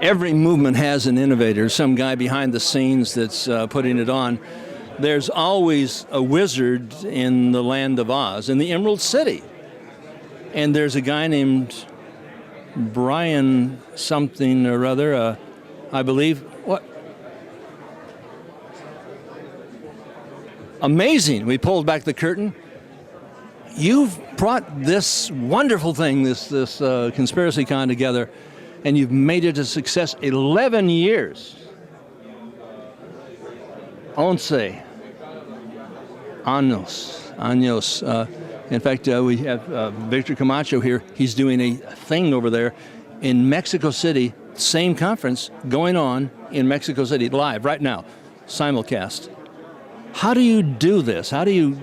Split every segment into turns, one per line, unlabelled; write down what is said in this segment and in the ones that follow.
Every movement has an innovator, some guy behind the scenes that's putting it on. There's always a wizard in the land of Oz, in the Emerald City. And there's a guy named Brian something or other, I believe. What? Amazing. We pulled back the curtain. You've brought this wonderful thing, this conspiracy con together, and you've made it a success. 11 years. Once. Años. In fact, we have Victor Camacho here. He's doing a thing over there in Mexico City, same conference going on in Mexico City, live right now, simulcast. How do you do this? How do you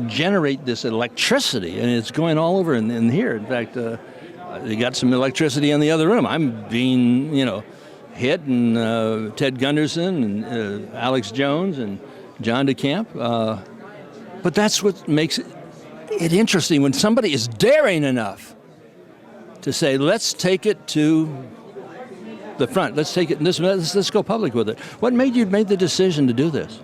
generate this electricity? And it's going all over in here. In fact, you got some electricity in the other room. I'm being, hit, and Ted Gunderson and Alex Jones and John DeCamp. But that's what makes it interesting when somebody is daring enough to say, let's take it to the front. Let's take it. Let's go public with it. What made you make the decision to do this?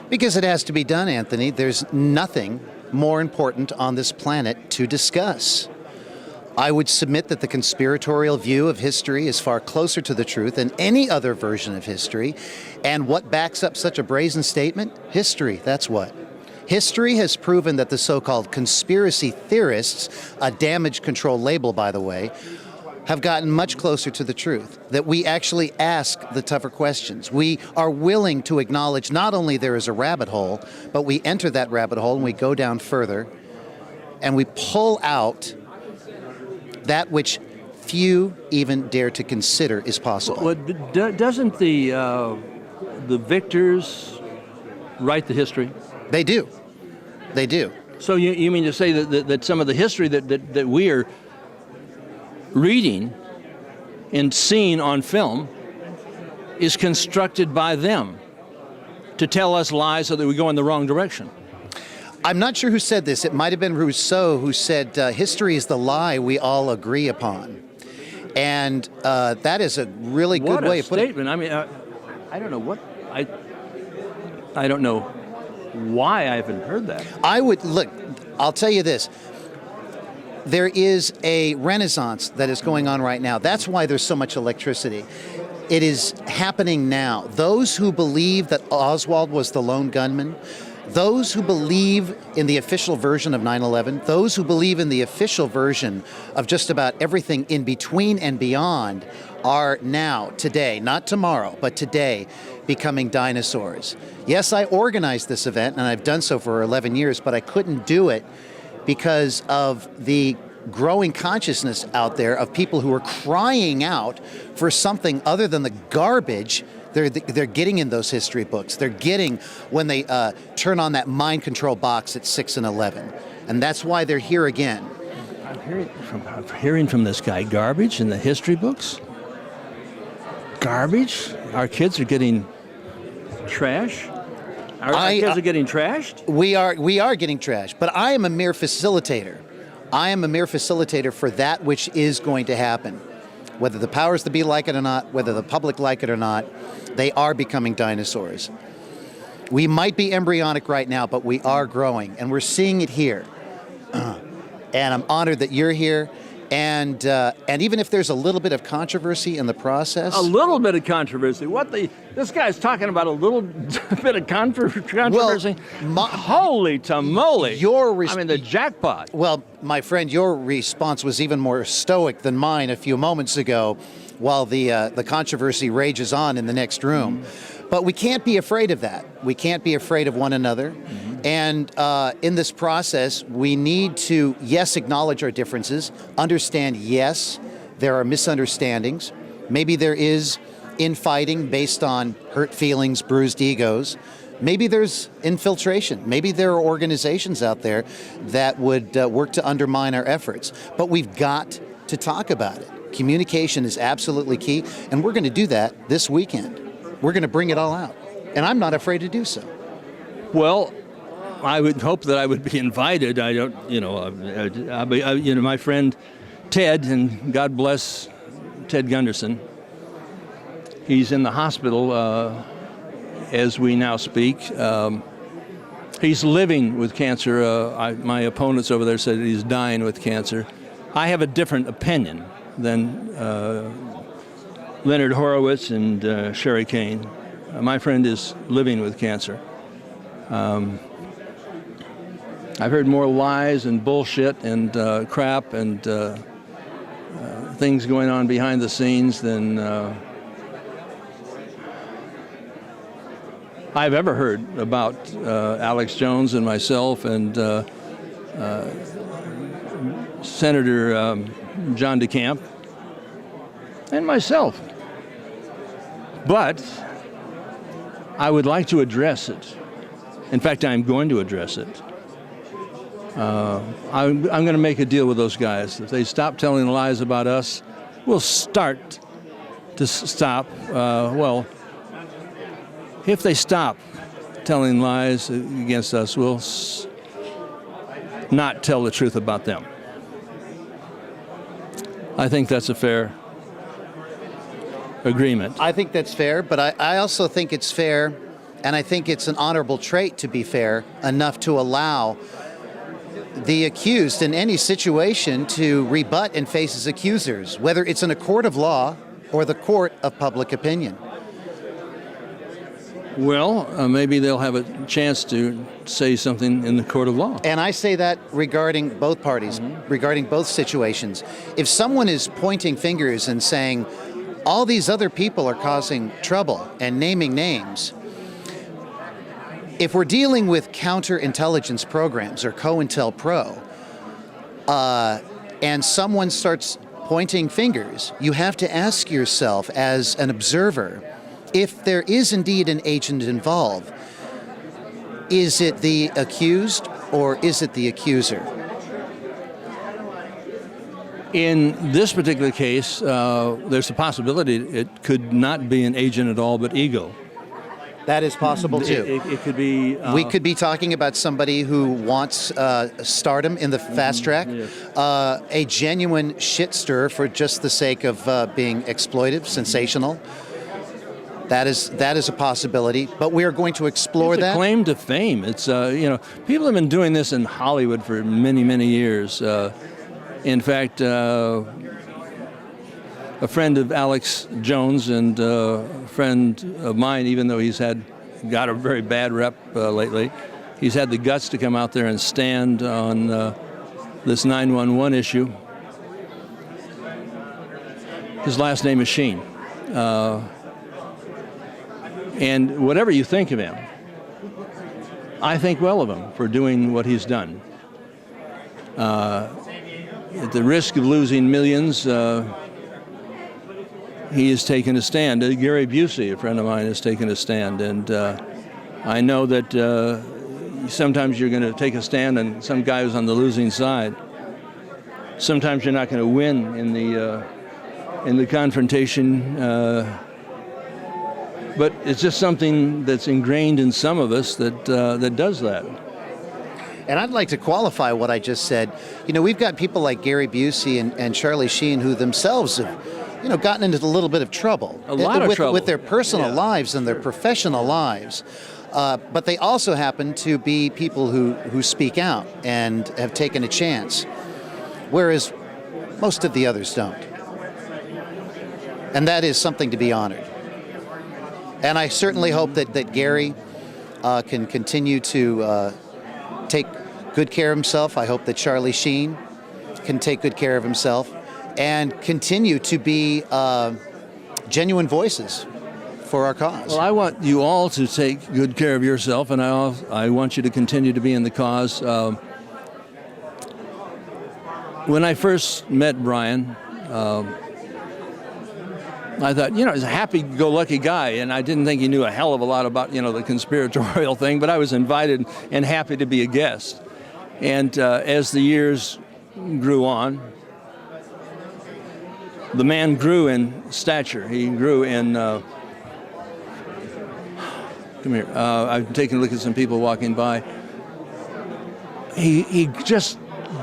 Because it has to be done, Anthony. There's nothing more important on this planet to discuss. I would submit that the conspiratorial view of history is far closer to the truth than any other version of history. And what backs up such a brazen statement? History, that's what. History has proven that the so-called conspiracy theorists, a damage control label, by the way, have gotten much closer to the truth, that we actually ask the tougher questions. We are willing to acknowledge not only there is a rabbit hole, but we enter that rabbit hole and we go down further and we pull out that which few even dare to consider is possible.
Well, doesn't the victors write the history?
They do. They do.
So you mean to say that some of the history that we are reading and seeing on film is constructed by them to tell us lies so that we go in the wrong direction?
I'm not sure who said this. It might have been Rousseau who said, history is the lie we all agree upon. And that is a really good way of putting it.
What a statement. I mean, I don't know what, I don't know why I haven't heard that.
I'll tell you this. There is a renaissance that is going on right now. That's why there's so much electricity. It is happening now. Those who believe that Oswald was the lone gunman, those who believe in the official version of 9/11, those who believe in the official version of just about everything in between and beyond are now, today, not tomorrow, but today, becoming dinosaurs. Yes, I organized this event, and I've done so for 11 years, but I couldn't do it because of the growing consciousness out there of people who are crying out for something other than the garbage they're getting in those history books. They're getting when they turn on that mind control box at 6 and 11. And that's why they're here again.
I'm hearing from this guy, garbage in the history books? Garbage? Our kids are getting trash? Our kids are getting trashed?
We are getting trashed, but I am a mere facilitator. I am a mere facilitator for that which is going to happen. Whether the powers that be like it or not, whether the public like it or not, they are becoming dinosaurs. We might be embryonic right now, but we are growing, and we're seeing it here. And I'm honored that you're here. And even if there's a little bit of controversy in the process...
A little bit of controversy? This guy's talking about a little bit of controversy?
Well,
holy tamale!
I
mean, the jackpot.
Well, my friend, your response was even more stoic than mine a few moments ago while the controversy rages on in the next room. Mm-hmm. But we can't be afraid of that. We can't be afraid of one another. Mm-hmm. And in this process, we need to, yes, acknowledge our differences, understand, yes, there are misunderstandings. Maybe there is infighting based on hurt feelings, bruised egos. Maybe there's infiltration. Maybe there are organizations out there that would work to undermine our efforts. But we've got to talk about it. Communication is absolutely key, and we're going to do that this weekend. We're going to bring it all out, and I'm not afraid to do so.
Well, I would hope that I would be invited. I don't, my friend Ted, and God bless Ted Gunderson, He's in the hospital as we now speak. He's living with cancer. My opponents over there said he's dying with cancer. I have a different opinion than Leonard Horowitz and Sherry Kane. My friend is living with cancer. I've heard more lies and bullshit and crap and things going on behind the scenes than I've ever heard about Alex Jones and myself and Senator John DeCamp and myself. But I would like to address it. In fact, I'm going to address it. I'm going to make a deal with those guys. If they stop telling lies about us, we'll start to stop. If they stop telling lies against us, we'll not tell the truth about them. I think that's a fair agreement.
I think that's fair, but I also think it's fair, and I think it's an honorable trait to be fair enough to allow the accused in any situation to rebut and face his accusers, whether it's in a court of law or the court of public opinion.
Well, maybe they'll have a chance to say something in the court of law.
And I say that regarding both parties, regarding both situations. If someone is pointing fingers and saying, all these other people are causing trouble and naming names, if we're dealing with counterintelligence programs or COINTELPRO, and someone starts pointing fingers, you have to ask yourself as an observer, if there is indeed an agent involved, is it the accused or is it the accuser?
In this particular case, there's a possibility it could not be an agent at all, but ego.
That is possible too.
It could be.
We could be talking about somebody who wants stardom in the fast track,
yes.
A genuine shit stir for just the sake of being exploitive, sensational. That is a possibility, but we are going to explore
it's a
that.
Claim to fame. It's people have been doing this in Hollywood for many, many years. In fact, a friend of Alex Jones and a friend of mine, even though he's got a very bad rep lately, he's had the guts to come out there and stand on this 911 issue. His last name is Sheen. And whatever you think of him, I think well of him for doing what he's done. At the risk of losing millions, he has taken a stand. Gary Busey, a friend of mine, has taken a stand. And I know that sometimes you're going to take a stand and some guy who's on the losing side. Sometimes you're not going to win in the confrontation. But it's just something that's ingrained in some of us that does that.
And I'd like to qualify what I just said. You know, we've got people like Gary Busey and Charlie Sheen who themselves have, gotten into a little bit of trouble.
A lot of trouble.
With their personal lives and their professional lives. But they also happen to be people who speak out and have taken a chance, whereas most of the others don't. And that is something to be honored. And I certainly hope that Gary can continue to take good care of himself. I hope that Charlie Sheen can take good care of himself and continue to be genuine voices for our cause.
Well, I want you all to take good care of yourself, and I want you to continue to be in the cause. When I first met Brian, I thought, he's a happy-go-lucky guy, and I didn't think he knew a hell of a lot about, the conspiratorial thing, but I was invited and happy to be a guest. And as the years grew on, the man grew in stature. He grew in... come here. I've taken a look at some people walking by. He just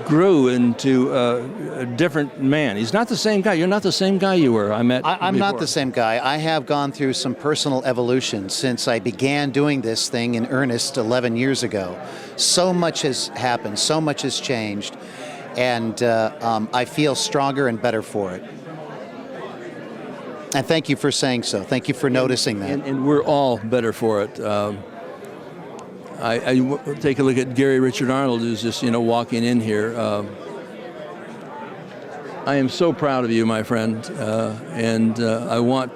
grew into a different man. He's not the same guy. You're not the same guy you were. I'm
not
before.
the same guy. I have gone through some personal evolution since I began doing this thing in earnest 11 years ago. So much has happened. So much has changed. And I feel stronger and better for it. And thank you for saying so. Thank you for noticing that.
And we're all better for it. I take a look at Gary Richard Arnold, who's just walking in here. I am so proud of you, my friend, and I want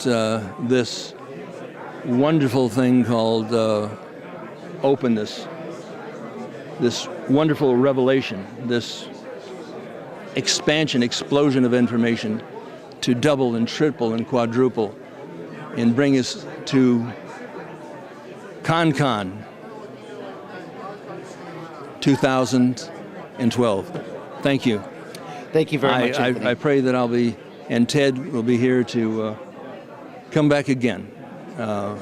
this wonderful thing called openness, this wonderful revelation, this expansion, explosion of information to double and triple and quadruple and bring us to ConCon 2012. Thank you.
Thank you very much, Anthony.
I pray that I'll be, and Ted will be here to come back again. God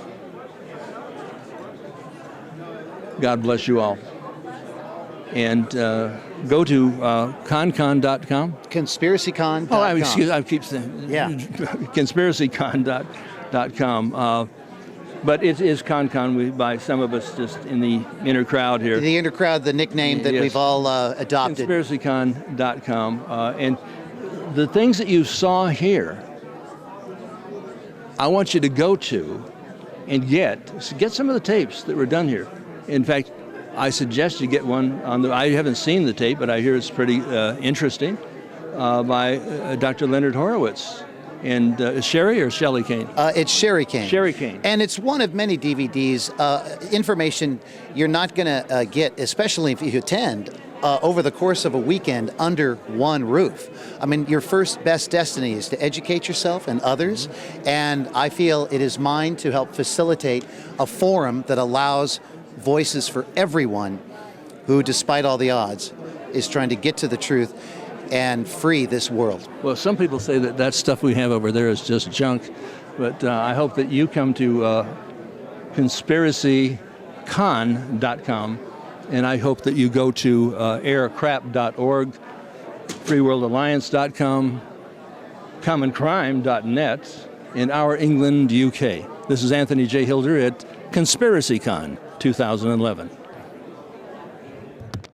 bless you all. And go to ConCon.com.
ConspiracyCon.com.
Oh, excuse me, I keep saying,
Yeah.
ConspiracyCon.com. But it is ConCon by some of us just in the inner crowd here.
The inner crowd, the nickname that we've all adopted.
ConspiracyCon.com. And the things that you saw here, I want you to go to and get some of the tapes that were done here. In fact, I suggest you get one on I haven't seen the tape, but I hear it's pretty interesting, by Dr. Leonard Horowitz. And Sherry or Shelley Kane?
It's Sherry Kane.
Sherry Kane.
And it's one of many DVDs, information you're not going to get, especially if you attend, over the course of a weekend under one roof. I mean, your first best destiny is to educate yourself and others, and I feel it is mine to help facilitate a forum that allows voices for everyone who, despite all the odds, is trying to get to the truth and free this world.
Well, some people say that stuff we have over there is just junk, but I hope that you come to conspiracycon.com, and I hope that you go to aircrap.org, freeworldalliance.com, commoncrime.net, and Our England UK. This is Anthony J. Hilder at ConspiracyCon 2011.